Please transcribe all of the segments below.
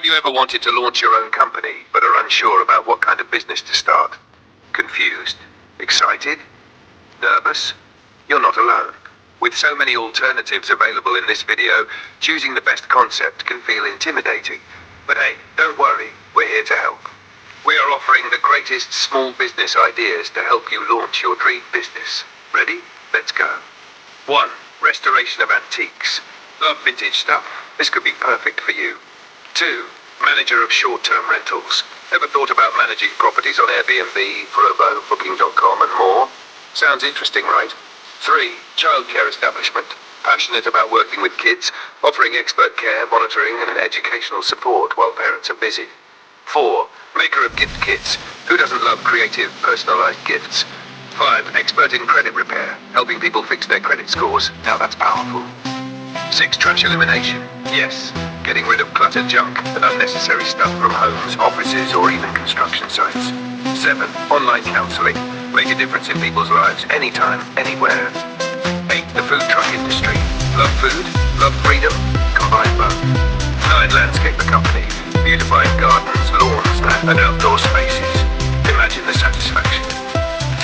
Have you ever wanted to launch your own company, but are unsure about what kind of business to start? Confused? Excited? Nervous? You're not alone. With so many alternatives available in this video, choosing the best concept can feel intimidating. But hey, don't worry, we're here to help. We are offering the greatest small business ideas to help you launch your dream business. Ready? Let's go. 1. Restoration of antiques. Love vintage stuff? This could be perfect for you. 2. Manager of short-term rentals. Ever thought about managing properties on Airbnb, Vrbo, Booking.com and more? Sounds interesting, right? 3. Childcare establishment. Passionate about working with kids, offering expert care, monitoring and educational support while parents are busy. 4. Maker of gift kits. Who doesn't love creative, personalized gifts? 5. Expert in credit repair, helping people fix their credit scores. Now that's powerful. 6. Trash elimination. Yes, getting rid of cluttered junk and unnecessary stuff from homes, offices, or even construction sites. 7. Online counseling. Make a difference in people's lives anytime, anywhere. 8. The food truck industry. Love food? Love freedom? Combine both. 9. Landscaper company. Beautifying gardens, lawns, and outdoor spaces. Imagine the satisfaction.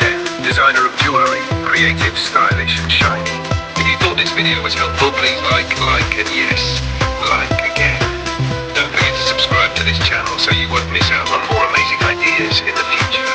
10. Designer of jewelry. Creative, stylish, and shiny. If you thought this video was helpful, please like, and yes, like again. Don't forget to subscribe to this channel so you won't miss out on more amazing ideas in the future.